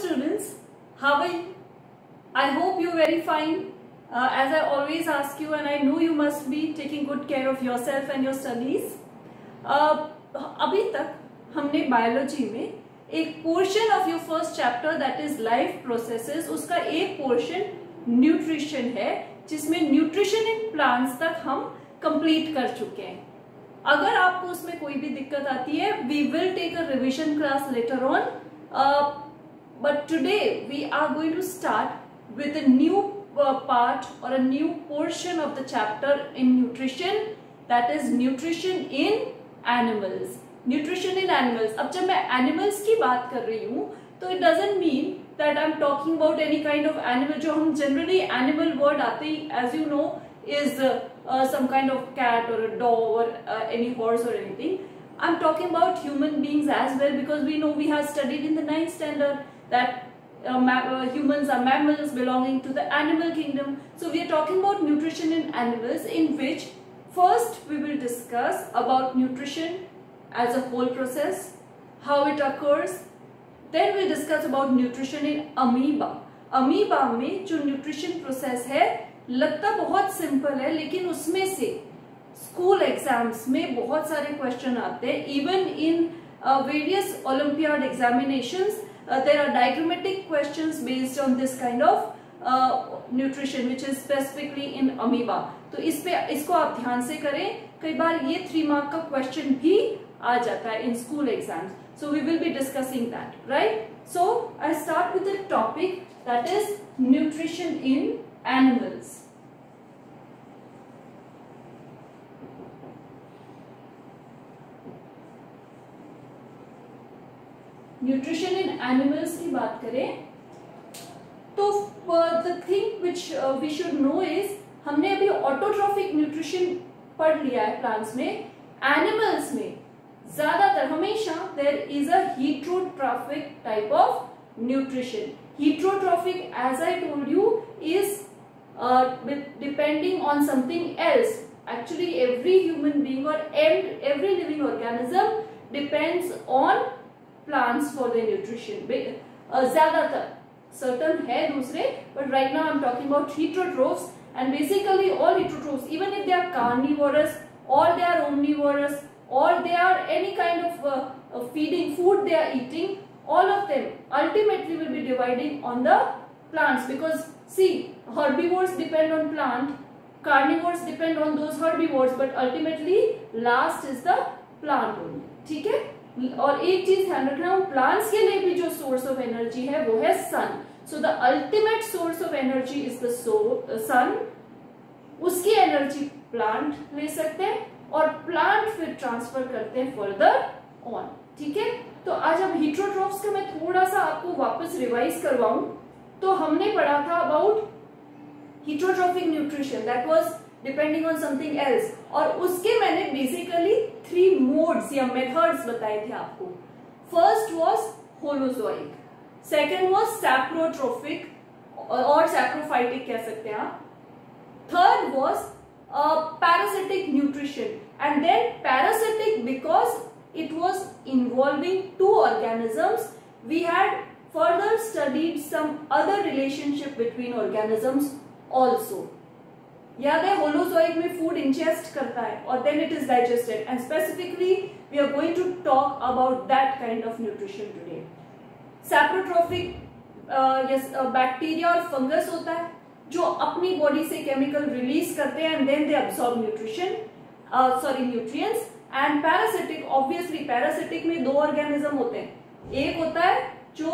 students, how are you? I hope you're very fine. As I always ask you, and I know you must be taking good care of yourself and your studies. अभी तक हमने biology में एक portion of your first chapter that is life processes, उसका एक portion nutrition है जिसमें nutrition in plants तक हम कंप्लीट कर चुके हैं. अगर आपको उसमें कोई भी दिक्कत आती है, we will take a revision class later on, but today we are going to start with a new part or a new portion of the chapter in nutrition, that is nutrition in animals. Nutrition in animals. अब जब मैं animals की बात कर रही हूँ तो it doesn't mean that I'm talking about any kind of animal. जो हम generally animal word आते ही, as you know, is some kind of cat or a dog or any horse or anything. I'm talking about human beings as well, because we know, we have studied in the 9th standard that humans are mammals belonging to the animal kingdom. So we are talking about nutrition in animals, in which first we will discuss about nutrition as a whole process, how it occurs. Then we'll discuss about nutrition in amoeba. Amoeba में जो nutrition process है लगता बहुत simple है, लेकिन उसमें से school exams में बहुत सारे question आते हैं. Even in various Olympiad examinations, there are diagrammatic questions based on this kind of nutrition which is specifically in amoeba. तो इसको आप ध्यान से करें. कई बार ये 3 mark का question भी आ जाता है in school exams. So we will be discussing that, right? So I start with the topic that is nutrition in animals. Nutrition in animals की बात करें तो the thing which we should know is, हमने अभी autotrophic nutrition पढ़ लिया है plants में. एनिमल्स में ज्यादातर हमेशा there is a heterotrophic type of nutrition. Heterotrophic, as I told you, is depending on something else. Actually every human being और every living organism depends on plants for their nutrition. ज़्यादातर certain है दूसरे, but right now I'm talking about heterotrophs, and basically all heterotrophs, even if they are carnivorous or they are omnivorous or they are any kind of feeding food they are eating, all of them ultimately will be dividing on the plants. Because see, herbivores depend on plant, carnivores depend on those herbivores, but ultimately last is the plant only. ठीक है. और एक चीज ध्यान रखना, plants के लिए भी जो सोर्स ऑफ एनर्जी है वो है sun. So the ultimate source of energy is the sun. उसकी एनर्जी प्लांट ले सकते हैं और प्लांट फिर ट्रांसफर करते हैं फर्दर ऑन. ठीक है. तो आज हम हीट्रोट्रॉफ्स का मैं थोड़ा सा आपको वापस रिवाइज करवाऊं तो हमने पढ़ा था about heterotrophic nutrition, that was depending on something else, और उसके मैंने बेसिकली 3 मोड्स या मेथड्स बताए थे आपको. First was holozoic, second was saprotrophic और सैप्रोफाइटिक कह सकते हैं आप, third was parasitic nutrition, and then parasitic because it was involving 2 organisms. We had further studied some other relationship between organisms also. याद है, होलोजोइक में फूड इंजेस्ट करता है और then it is digested, and specifically we are going to talk about that kind of nutrition today. Saprotrophic bacteria और fungus होता है जो अपनी बॉडी से केमिकल रिलीज करते हैं and then they absorb nutrients. And parasitic, obviously parasitic में 2 organism होते हैं. एक होता है जो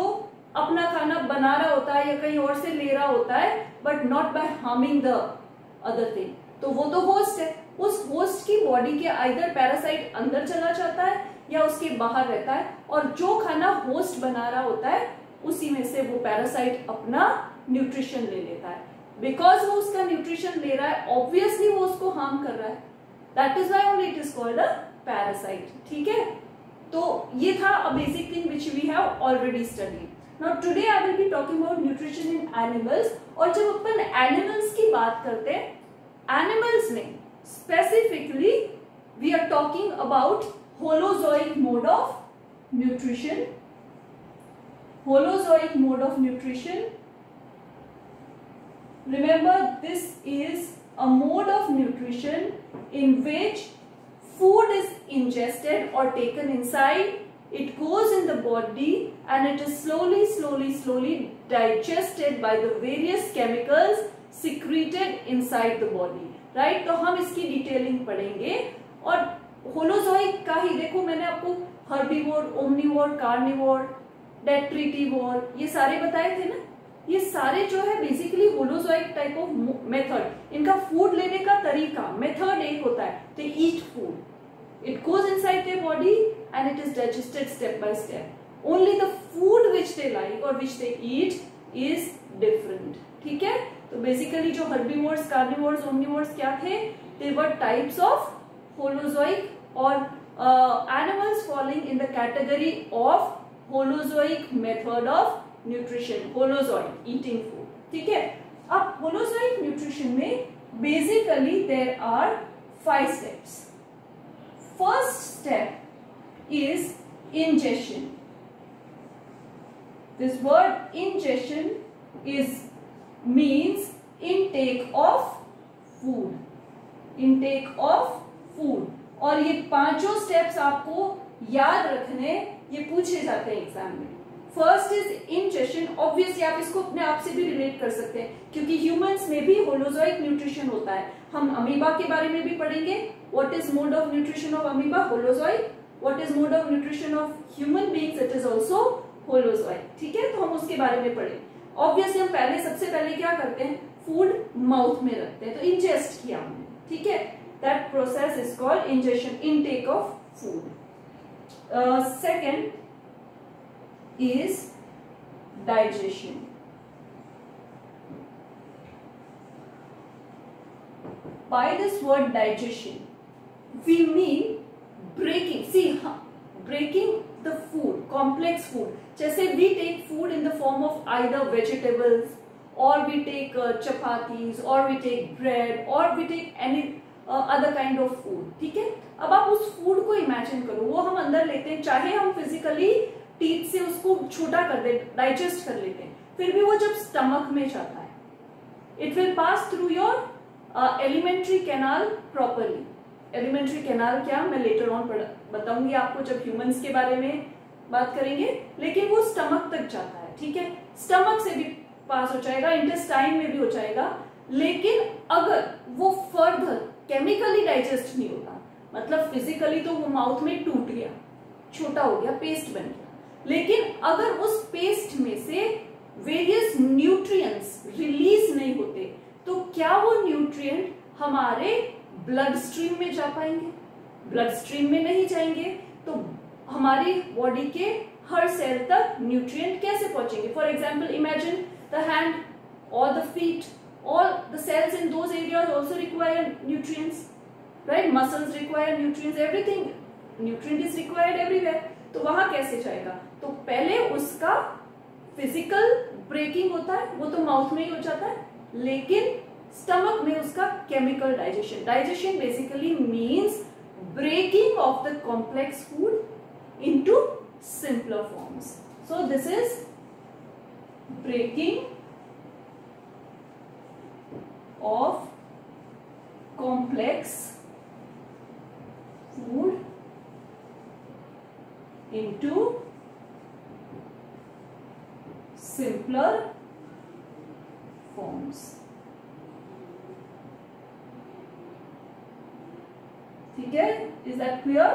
अपना खाना बना रहा होता है या कहीं और से ले रहा होता है, but not by harming the other thing. तो वो तो होस्ट है. उस होस्ट की बॉडी के आइदर पैरासाइट अंदर चला जाता है या उसके बाहर रहता है, और जो खाना होस्ट बना रहा होता है उसी में से वो पैरासाइट अपना न्यूट्रिशन ले लेता है. बिकॉज वो उसका न्यूट्रिशन ले रहा है, ऑब्वियसली वो उसको हार्म कर रहा है. That is why only it is called a parasite. ठीक है. तो ये था a basic thing which we have already studied. Now today I will be talking about nutrition in animals. और जब अपन एनिमल्स की बात करते हैं, एनिमल्स में specifically we are talking about holozoic mode of nutrition. holozoic mode of nutrition. Remember, this is a mode of nutrition in which food is ingested or taken inside, it goes in the body and it is slowly digested by the various chemicals secreted inside the body, right? तो हम इसकी detailing पढ़ेंगे। और holozoic का ही देखो, मैंने आपको herbivore, omnivore, carnivore, डेट्रिटिवोर ये सारे बताए थे ना। ये सारे जो है basically holozoic type of method, इनका फूड लेने का तरीका, मेथड एक होता है, they eat food, it goes inside their body and it is digested step by step. Only the food which they like or which they eat is different. ठीक है? तो बेसिकली जो herbivores, carnivores, omnivores क्या थे? They were types of holozoic or animals falling in the category of holozoic method of nutrition. Holozoic, eating food. ठीक है? अब holozoic nutrition में basically there are 5 steps. First step is ingestion. This word ingestion means intake of food. Intake of food. और ये पांचों steps आपको याद रखने, ये पूछे जाते हैं एग्जाम में। फर्स्ट इज इंजेशन, ऑब्वियसली आप इसको अपने आप से भी रिलेट कर सकते हैं क्योंकि ह्यूमंस में भी होलोजोइक न्यूट्रिशन होता है। हम अमीबा के बारे में भी पढ़ेंगे, what is mode of nutrition of amoeba, holozoic, what is mode of nutrition of human beings, it is also holozoic. ठीक है, तो हम उसके बारे में पढ़ेंगे। ऑब्वियसली हम सबसे पहले क्या करते हैं, फूड माउथ में रखते हैं, तो इंजेस्ट किया हमने। ठीक है, that process is called ingestion, intake of food. Second is digestion. By this word digestion, we mean breaking. See, breaking the food, complex food. जैसे we take food in the form of either vegetables, or we take chapatis, or we take bread, or we take any other kind of food. ठीक है, अब आप उस food को imagine करो, वो हम अंदर लेते हैं, चाहे हम फिजिकली टीथ से उसको छोटा कर दे, डाइजेस्ट कर लेते हैं, फिर भी वो जब स्टमक में जाता है, it will pass through your alimentary canal properly. Alimentary canal क्या, मैं लेटर ऑन बताऊंगी आपको जब ह्यूमंस के बारे में बात करेंगे, लेकिन वो स्टमक तक जाता है। ठीक है, स्टमक से भी पास हो जाएगा, इंटेस्टाइन में भी हो जाएगा, लेकिन अगर वो फर्दर केमिकली डाइजेस्ट नहीं होता, मतलब फिजिकली तो वो माउथ में टूट गया, छोटा हो गया, पेस्ट बन गया, लेकिन अगर उस पेस्ट में से वेरियस न्यूट्रिएंट्स रिलीज नहीं होते, तो क्या वो न्यूट्रिएंट हमारे ब्लड स्ट्रीम में जा पाएंगे? ब्लड स्ट्रीम में नहीं जाएंगे, तो हमारी बॉडी के हर सेल तक न्यूट्रिएंट कैसे पहुंचेंगे? For example, imagine the hand और the feet, all the cells in those areas also require nutrients, right? Muscles require nutrients, everything, nutrient is required everywhere. तो वहां कैसे जाएगा? तो पहले उसका फिजिकल ब्रेकिंग होता है, वो तो माउथ में ही हो जाता है, लेकिन स्टमक में उसका chemical digestion. Digestion basically means breaking off the complex food into simpler forms. So this is breaking of complex food into simpler forms. ठीक है, इज दैट क्लियर?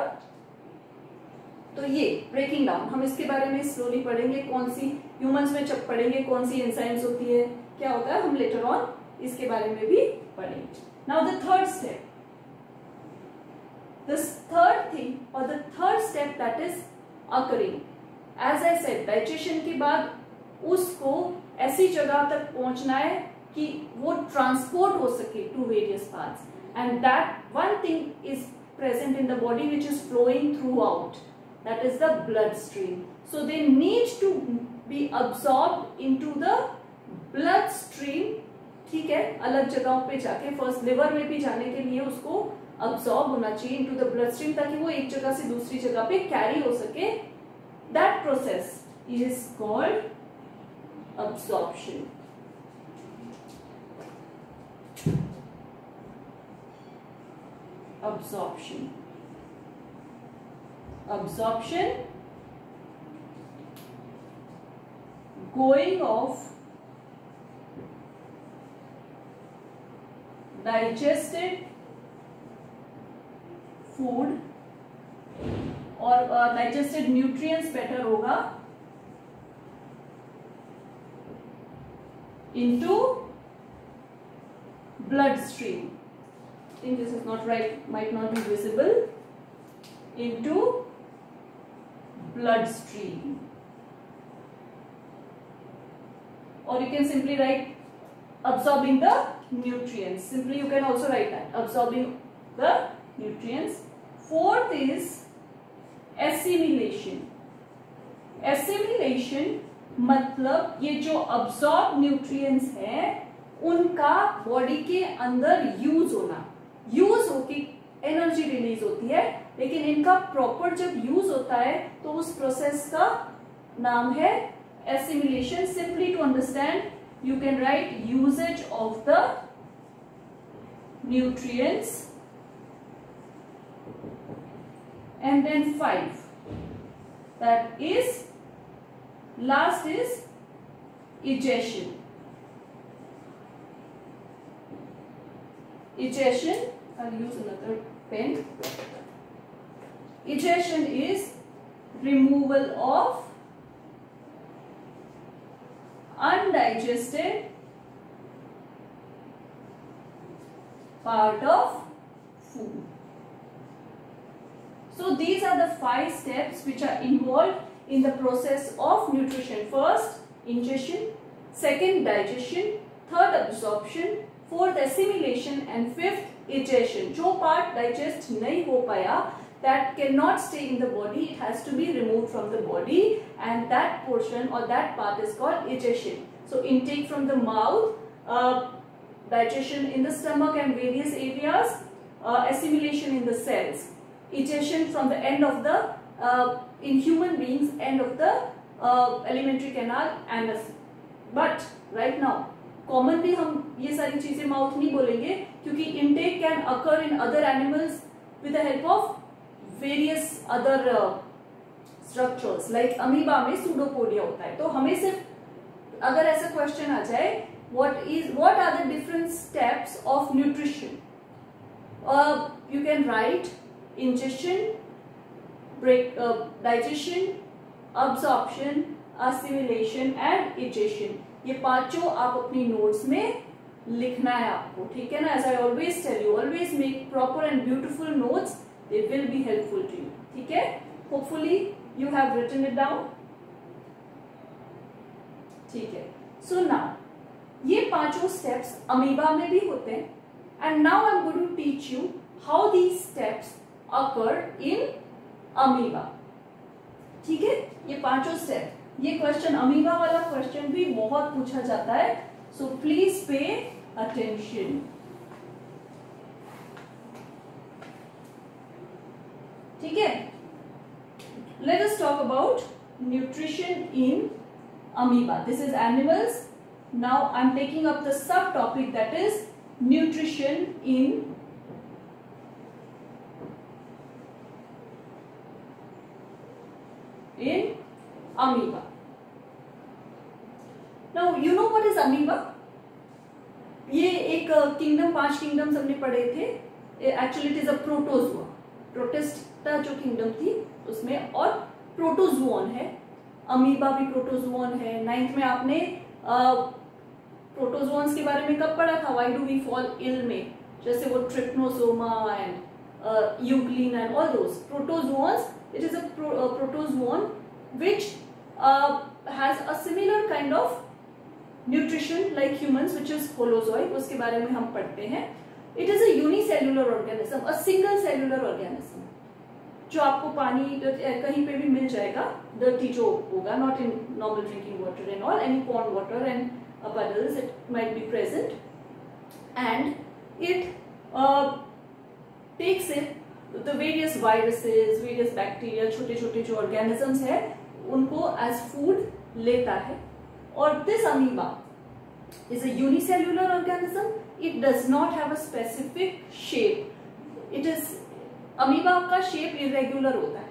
तो ये ब्रेकिंग डाउन, हम इसके बारे में स्लोली पढ़ेंगे, कौन सी ह्यूमंस में जब पढ़ेंगे कौन सी एंजाइम्स होती है, क्या होता है, हम लेटर ऑन इसके बारे में भी पढ़ेंगे। Now the third step, this third thing और the third step that is occurring, as I said, digestion के बाद उसको ऐसी जगह तक पहुंचना है कि वो ट्रांसपोर्ट हो सके to various parts, and that one thing is present in the body which is flowing throughout, that is the blood stream. So they need to be absorbed into the blood stream. ठीक है, अलग जगहों पे जाके, first liver में भी जाने के लिए उसको अब्सॉर्ब होना चाहिए इनटू द ब्लड स्ट्रीम, ताकि वो एक जगह से दूसरी जगह पे कैरी हो सके। That process is called absorption. Absorption. Absorption, going of digested food और digested nutrients better होगा into bloodstream. I think this is not right, might not be visible. Into bloodstream, or you can simply write absorbing the nutrients. Simply you can also write that, absorbing the nutrients. Fourth is assimilation. Assimilation मतलब ये जो absorb nutrients है उनका body के अंदर use होना, use होके energy release होती है, लेकिन इनका प्रॉपर जब यूज होता है तो उस प्रोसेस का नाम है assimilation. Simply to understand you can write uses of the nutrients. And then 5, that is last is egestion. Egestion, I'll use another pen. Egestion is removal of undigested part of food. So these are the 5 steps which are involved in the process of nutrition. First, ingestion. Second, digestion. Third, absorption. Fourth, assimilation. And fifth, egestion. जो part digest नहीं हो पाया, that cannot stay in the body, it has to be removed from the body, and that portion or that part is called egestion. So intake from the mouth, digestion in the stomach and various areas, assimilation in the cells, egestion from the end of the in human beings, end of the alimentary canal. And but right now commonly हम ये सारी चीजें mouth नहीं बोलेंगे, क्योंकि intake can occur in other animals with the help of various other structures. Like amoeba में pseudopodia होता है. तो हमें सिर्फ अगर ऐसा क्वेश्चन आ जाए, what are the different steps of nutrition, you can write ingestion, digestion, absorption, assimilation and egestion. ये पांचों आप अपनी नोट्स में लिखना है आपको, ठीक है ना. As I always tell you, always make proper and beautiful notes, they will be helpful to you, ठीक है. Hopefully you have written it down, ठीक है. सो नाउ ये पांचों स्टेप्स अमीबा में भी होते हैं, and now I am going to teach you how these steps occur in amoeba, ठीक है. ये पांचों स्टेप, ये क्वेश्चन अमीबा वाला क्वेश्चन भी बहुत पूछा जाता है, सो प्लीज पे अटेंशन, ठीक है. Let us talk about nutrition in amoeba. This is animals. Now I am taking up the sub topic that is nutrition in amoeba. Now you know what is amoeba? ये एक kingdom, 5 kingdoms हमने पढ़े थे. Actually it is a protozoa. Protista जो kingdom थी उसमें, और protozoan है. अमीबा भी प्रोटोजोन है. 9th में आपने प्रोटोजोन्स के बारे में कब पढ़ा था? Why do we fall ill में, जैसे वो trypanosoma and euglena and all those protozoans. It is a protozoan which has a similar kind of nutrition like humans, which is holozoid. उसके बारे में हम पढ़ते हैं. It is a unicellular organism, a single cellular organism, जो आपको पानी कहीं पे भी मिल जाएगा, dirty जो होगा, not in normal drinking water and all, any pond water and puddles it might be present, and it takes it the various viruses, various bacteria, छोटे छोटे जो organisms है उनको एज फूड लेता है. और this amoeba is a unicellular organism. It does not have a specific shape. It is amoeba का shape irregular होता है.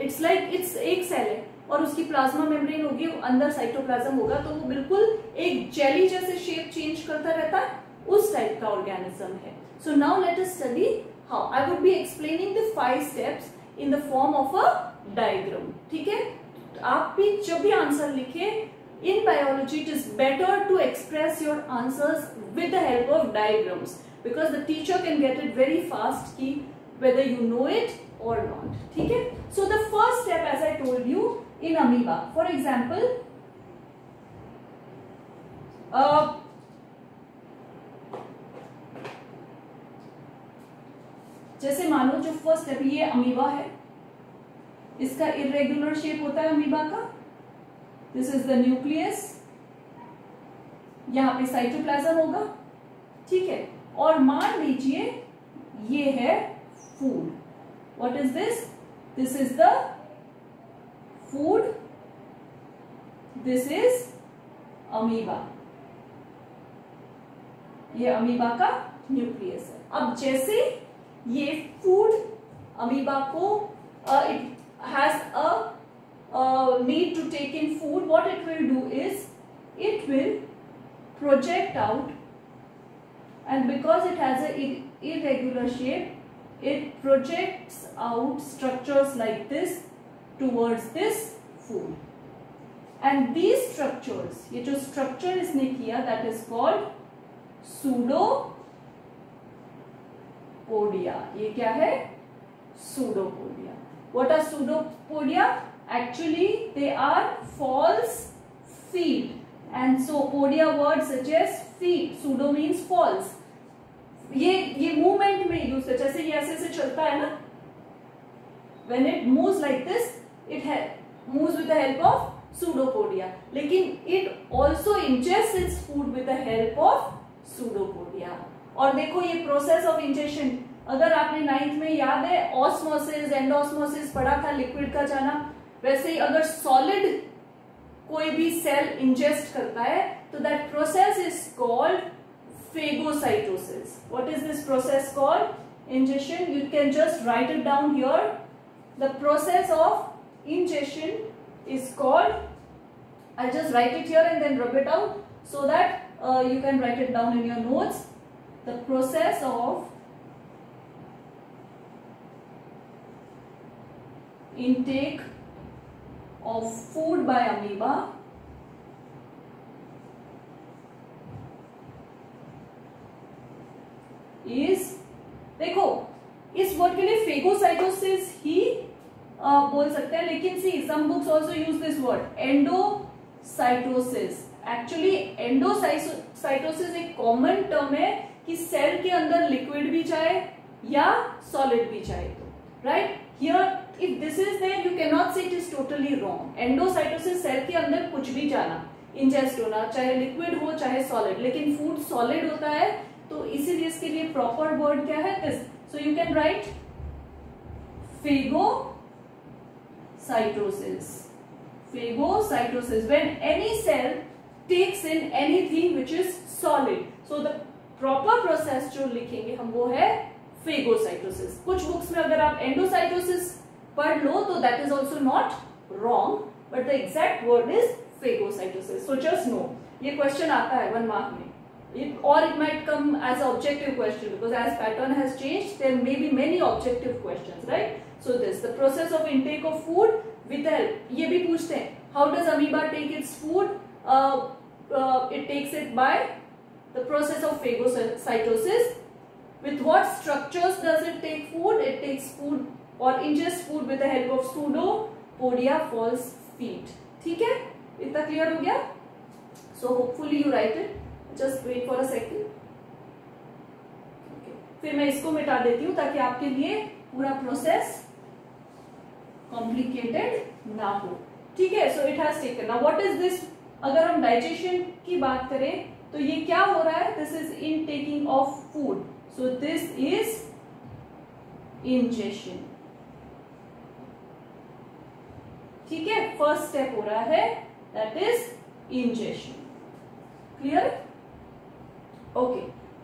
इट्स लाइक इट्स एक सेल है और उसकी प्लाज्मा मेम्ब्रेन होगी, अंदर साइटोप्लाज्म होगा, तो वो बिल्कुल एक जेली जैसे शेप चेंज करता रहता है, उस टाइप का ऑर्गेनिज्म है. So now let us study how. I would be explaining the 5 steps in the form of a diagram. ठीक है, आप भी जब भी आंसर लिखे in biology, it is better to express your answers with the help of diagrams, because the teacher can get it very fast ki whether you know it or not. ठीक है, so the first step, as I told you, in amoeba, for example, जैसे मानो जो first step, ये amoeba है, इसका irregular shape होता है अमीबा का. दिस इज द न्यूक्लियस, यहां पे साइटोप्लाज्म होगा. ठीक है, और मान लीजिए ये है food. What is this? This is the food, this is amoeba. ये अमीबा का न्यूक्लियस है. अब जैसे ये फूड अमीबा को it has a need to take in food, what it will do is it will project out, and because it has a irregular shape, it projects out structures like this towards this food. And these structures, ये जो structure इसने किया, that is called pseudopodia. ये क्या है? Pseudopodia. What are pseudopodia? Actually they are false feet, and so podia word suggests feet. Pseudo means false. ये movement में use है, जैसे ये ऐसे चलता है ना, when it moves like this, it moves with the help of pseudopodia. लेकिन it also ingests its food with the help of pseudopodia. और देखो ये प्रोसेस ऑफ इंजेक्शन, अगर आपने 9th में याद है ऑस्मोसिस एंडोस्मोसिस पढ़ा था, लिक्विड का जाना, वैसे ही अगर सॉलिड कोई भी सेल इंजेस्ट करता है तो that process is called phagocytosis. What is this process called? Injection. You can just write it down here. The process of injection is called, I just write it here and then rub it out so that you can write it down in your notes. The process of intake of food by amoeba is, देखो इस word के लिए phagocytosis ही बोल सकते हैं, लेकिन see some books also use this word endocytosis. Actually endocytosis एक common term है कि सेल के अंदर लिक्विड भी जाए या सॉलिड भी जाए. तो right here if this is there, you cannot say it is totally wrong. Endocytosis cell के अंदर कुछ भी जाना, इंजेस्ट होना, चाहे लिक्विड हो चाहे सॉलिड, लेकिन फूड सॉलिड होता है, तो इसीलिए इसके लिए प्रॉपर वर्ड क्या है? This. So you can right phagocytosis. Phagocytosis, when any cell takes in anything which is solid. So the proper process जो लिखेंगे हम वो है phagocytosis. कुछ बुक्स में अगर आप एंडोसाइटोसिस पढ़ लो तो that is also not wrong, but the exact word is phagocytosis. So just know, ये question आता है 1 mark में. Or it might come as an objective question, because as pattern has changed, there may be many objective questions, right? So this, the process of intake of food with the help. ये भी पूछते हैं, how does amoeba take its food? It takes it by the process of phagocytosis. With what structures does it take food? It takes food or ingests food with the help of pseudopodia false feet. ठीक है, इतना clear हो गया? So hopefully you write it. Just wait for a second. Okay. फिर मैं इसको मिटा देती हूँ ताकि आपके लिए पूरा प्रोसेस कॉम्प्लिकेटेड ना हो. ठीक है, so it has taken. Now what is this? अगर हम डाइजेशन की बात करें तो ये क्या हो रहा है? This is in taking of food. So this is injection. ठीक है, फर्स्ट स्टेप हो रहा है, that is ingestion. Clear? Okay,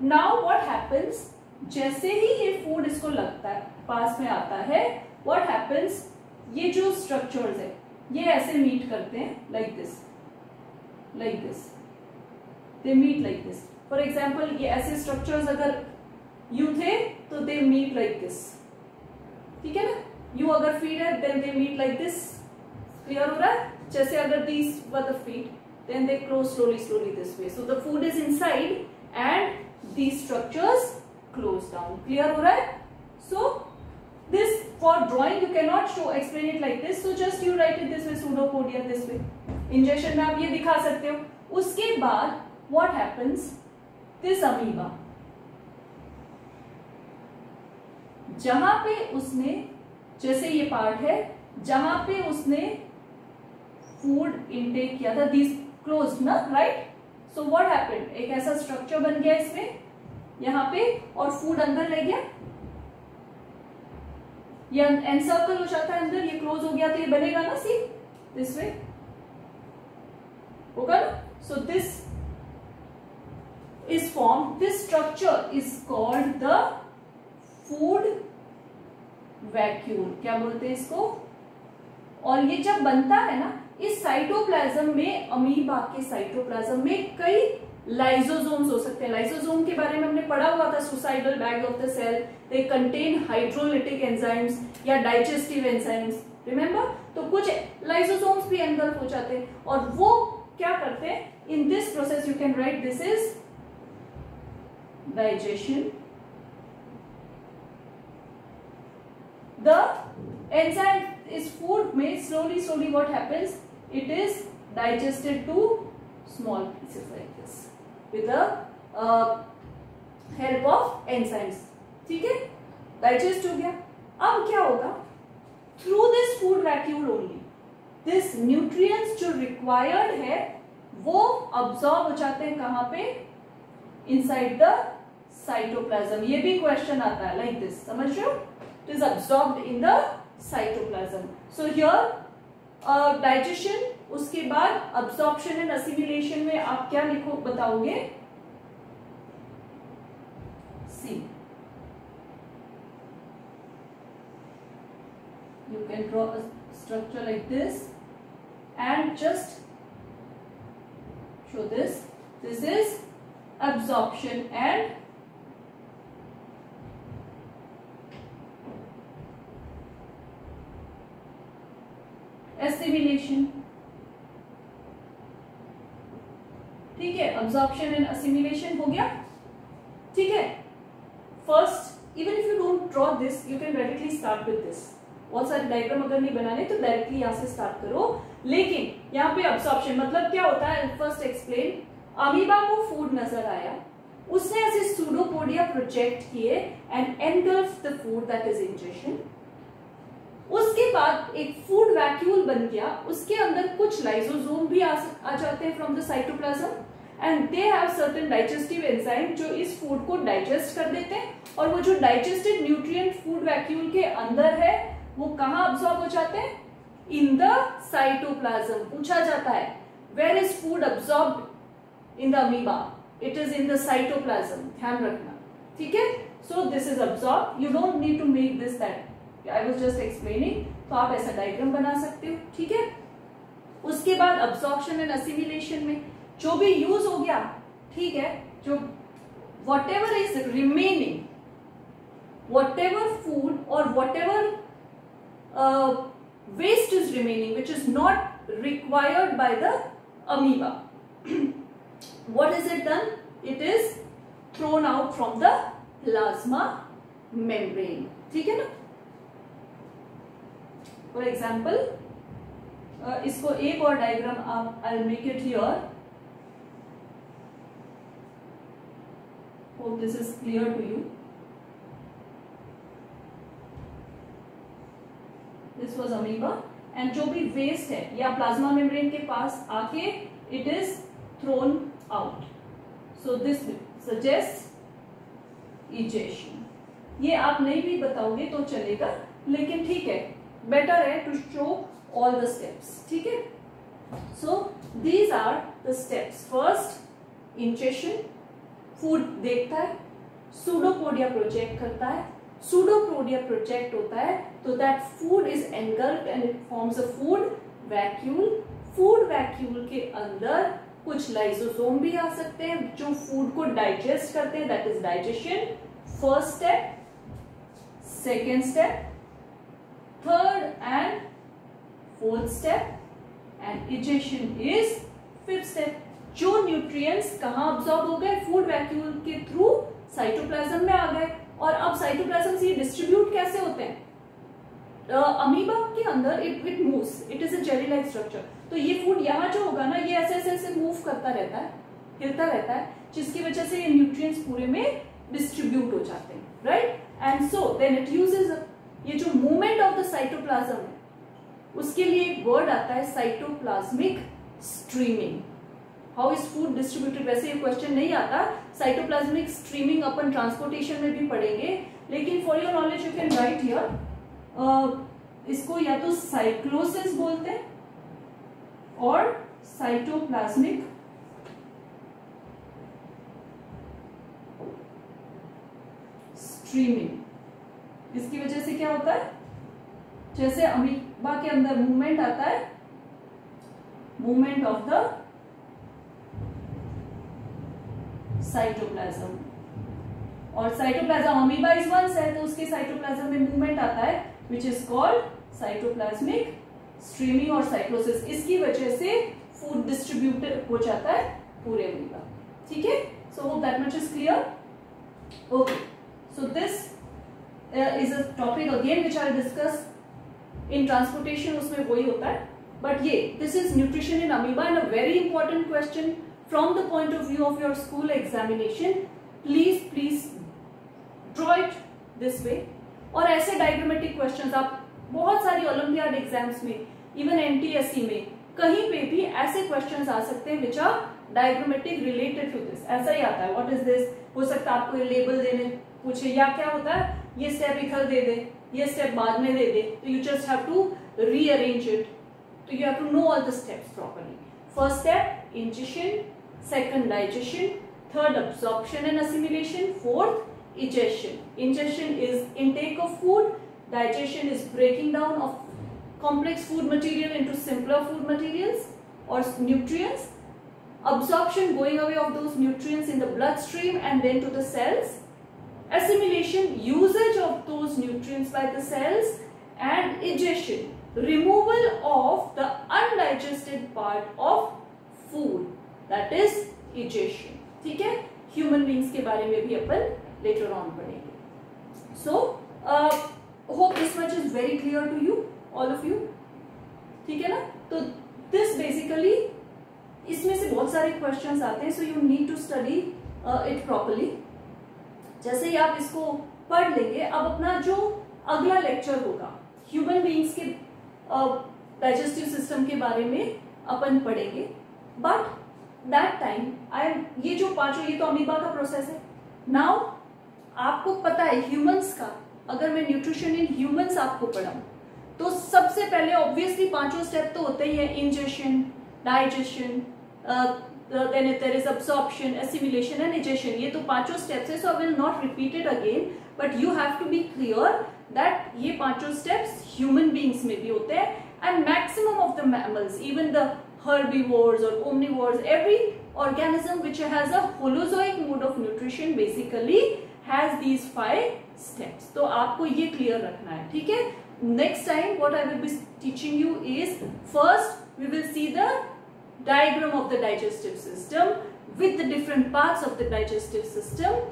now what happens, जैसे ही ये फूड इसको लगता है, पास में आता है, व्हाट हैपेंस, ये जो स्ट्रक्चर्स है ये ऐसे मीट करते हैं, like this, they meet like this. For example ये ऐसे स्ट्रक्चर्स अगर यू थे तो दे मीट लाइक दिस, ठीक है ना, यू अगर फीड है then they meet like this. Clear हो रहा है? जैसे अगर these were the feed then they close slowly this way, so the food is inside and these structures close down. Clear ho raha hai? So this, for drawing you cannot explain it like this, so just you write it this way, pseudopodia this way. Injection में आप ये दिखा सकते हो। उसके बाद what happens, this amoeba, जहां पे उसने, जैसे ये पार्ट है जहां पे उसने फूड इनटेक किया था, दिस क्लोज्ड ना, राइट? सो व्हाट हैपेंड, एक ऐसा स्ट्रक्चर बन गया इसमें यहां पे, और फूड अंदर ले गया, ये एनसर्कल हो जाता है अंदर, ये क्लोज हो गया तो ये बनेगा ना, सी दिस वे होगा ना। सो this is form, this structure is called the food vacuole. क्या बोलते हैं इसको? और ये जब बनता है ना, इस साइटोप्लाज्म में, अमीबा के साइटोप्लाज्म में कई लाइसोसोम्स हो सकते हैं। लाइसोसोम के बारे में हमने पढ़ा हुआ था, suicidal bag of the cell, they contain hydrolytic enzymes या डाइजेस्टिव एंजाइम्स, रिमेंबर? तो कुछ लाइसोसोम्स भी अंदर हो जाते हैं, और वो क्या करते हैं, in this process you can right this is digestion. The enzyme इस फूड में slowly what happens, it is digested to small pieces like this with the help of enzymes, ठीक है, डाइजेस्ट हो गया। अब क्या होगा, through this food vacuole only this nutrients जो रिक्वायर्ड है वो अब्सॉर्ब हो जाते हैं, कहां पे, इनसाइड द साइटोप्लाज्म। ये भी क्वेश्चन आता है लाइक दिस, समझ रहे हो? It is absorbed in the cytoplasm. So here digestion, उसके बाद अब्सॉर्प्शन एंड असिमिलेशन में आप क्या लिखो, बताओगे? See, you can draw a structure like this and just show this, this is absorption and assimilation. ठीक है, absorption and assimilation हो गया, ठीक है। First, even if you don't draw this, you can directly start with this. बहुत सारे diagram अगर नहीं बनाने तो डायरेक्टली यहां से स्टार्ट करो, लेकिन यहाँ पे absorption मतलब क्या होता है, फर्स्ट एक्सप्लेन। अमीबा को फूड नजर आया, उसने ऐसे सूडोपोडिया प्रोजेक्ट किए and engulf the food, that is ingestion. उसके बाद एक फूड वैक्यूल बन गया, उसके अंदर कुछ लाइसोसोम भी आ जाते हैं from the cytoplasm and they have certain digestive enzyme जो इस फूड को डाइजेस्ट कर देते हैं, और वो जो डाइजेस्टेड न्यूट्रिएंट फूड वैक्यूल के अंदर है वो कहां अब्सॉर्ब हो जाते हैं, इन द साइटोप्लाज्म। पूछा जाता है where is food absorbed in the amoeba, it is in the cytoplasm, ध्यान रखना, ठीक है। So this is absorb, you don't need to make this that, I was just explaining. तो आप ऐसा डायग्राम बना सकते हो, ठीक है। उसके बाद अब्सॉर्प्शन एंड असिमिलेशन में जो भी यूज हो गया, ठीक है, जो whatever is remaining, whatever food or whatever waste is remaining which is not required by the amoeba, what is it done? It is thrown out from the plasma membrane, ठीक है ना। For example, इसको एक और diagram आप, I'll make it here. Hope this is clear to you. This was amoeba and जो भी waste है या प्लाज्मा मेम्ब्रेन के पास आके it is thrown out. So this suggests egestion. ये आप नहीं भी बताओगे तो चलेगा, लेकिन ठीक है, बेटर है to show all the steps. ठीक है, so these are the steps. First, ingestion, food देखता है, सूडोपोडिया प्रोजेक्ट करता है, सूडोपोडिया प्रोजेक्ट होता है तो that food is engulfed and it forms a food vacuole. Food vacuole के अंदर कुछ लाइसोसोम भी आ सकते हैं जो फूड को डाइजेस्ट करते हैं, that is digestion. First step, second step, third and fourth step, and egestion is fifth step. जो न्यूट्रिएंट्स कहां अब्सॉर्ब हो गए, फूड वैक्यूल के थ्रू साइटोप्लाज्म में आ गए. और अब साइटोप्लाज्म से ये डिस्ट्रीब्यूट कैसे होते हैं, अमीबा के अंदर it moves, it is a jelly like structure. तो ये फूड यहाँ जो होगा ना, ये ऐसे ऐसे मूव करता रहता है, हिलता रहता है, जिसकी वजह से ये न्यूट्रिएंट्स पूरे में डिस्ट्रीब्यूट हो जाते हैं, right. And so then it uses, ये जो मूवमेंट ऑफ द साइटोप्लाज्म है उसके लिए एक वर्ड आता है cytoplasmic streaming. How is food distributed, वैसे ये क्वेश्चन नहीं आता. साइटोप्लाज्मिक स्ट्रीमिंग अपन ट्रांसपोर्टेशन में भी पढ़ेंगे, लेकिन for your knowledge you can right here, इसको या तो साइक्लोसिस बोलते हैं और साइटोप्लाज्मिक स्ट्रीमिंग. इसकी वजह से क्या होता है, जैसे अमीबा के अंदर मूवमेंट आता है, मूवमेंट ऑफ द साइटोप्लाज्म, और cytoplasm amoeba is one cell तो उसके साइटोप्लाज्म में मूवमेंट आता है which is called cytoplasmic streaming और साइक्लोसिस. इसकी वजह से फूड डिस्ट्रीब्यूटेड हो जाता है पूरे अमीबा. ठीक है, so hope that much is clear. Okay, so this is a topic again which I discuss in transportation, उसमें वही होता है. बट ये this is nutrition in amoeba and a very important question from the point of view of your school examination. please draw it this way. और ऐसे diagrammatic questions आप बहुत सारी ओलंपियाड एग्जाम्स में, इवन एनटीएससी में, कहीं पे भी ऐसे क्वेश्चंस आ सकते हैं which are diagrammatic related to this. ऐसा ही आता है, व्हाट इज दिस, हो सकता है आपको लेबल देने पूछे, या क्या होता है ये स्टेप इधर दे दे, ये स्टेप बाद में दे दे, तो you just have to rearrange it. तो you have to know all the steps properly. First step ingestion, second digestion, third absorption and assimilation, fourth egestion. Ingestion is intake of food, digestion is breaking down of complex food material into simpler food materials or nutrients, absorption going away of those nutrients in the bloodstream and then to the cells, assimilation usage of those nutrients by the cells, and egestion removal of the undigested part of food, that is egestion. ठीक है, human beings के बारे में भी अपन later on पढ़ेंगे. So hope this much is very clear to you, all of you. ठीक है ना, तो दिस बेसिकली, इसमें से बहुत सारे क्वेश्चंस आते हैं, so you need to study it properly. जैसे ही आप इसको पढ़ लेंगे, अब अपना जो अगला लेक्चर होगा ह्यूमन बींग्स के डाइजेस्टिव सिस्टम के बारे में अपन पढ़ेंगे. बट दैट टाइम ये जो पांचों, ये तो अमीबा का प्रोसेस है. नाउ आपको पता है ह्यूमंस का, अगर मैं न्यूट्रिशन इन ह्यूमंस आपको पढ़ाऊं तो सबसे पहले ऑब्वियसली पांचों स्टेप तो होते ही है, ingestion, digestion, then there is absorption, assimilation and egestion. ये तो पांचों स्टेप्स है, so I will not repeat it again, but you have to be clear that ये पांचों स्टेप्स ह्यूमन बींग्स में भी होते हैं. And maximum of the mammals, even the herbivores or omnivores, every organism which has a holozoic mode of nutrition basically has these 5 steps. तो आपको ये clear रखना है. ठीक है, next time what I will be teaching you is, first we will see the diagram of the digestive system with the different parts of the digestive system,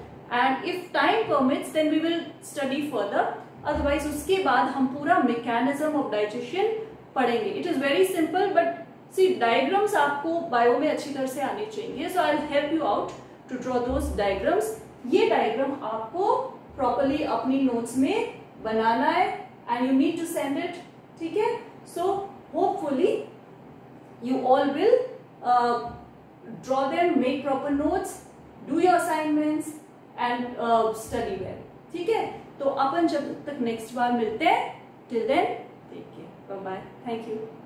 and if time permits then we will study further. Otherwise उसके बाद हम पूरा mechanism of digestion पढ़ेंगे. It is very simple, but see diagrams आपको bio में अच्छी तरह से आनी चाहिए. So I will help you out to draw those diagrams. ये डायग्राम आपको प्रॉपरली अपनी नोट्स में बनाना है and you need to send it. ठीक है, so hopefully you all will draw them, make proper notes, do your assignments and study well. ठीक है, तो अपन जब तक नेक्स्ट बार मिलते हैं, till then take care. Bye, thank you.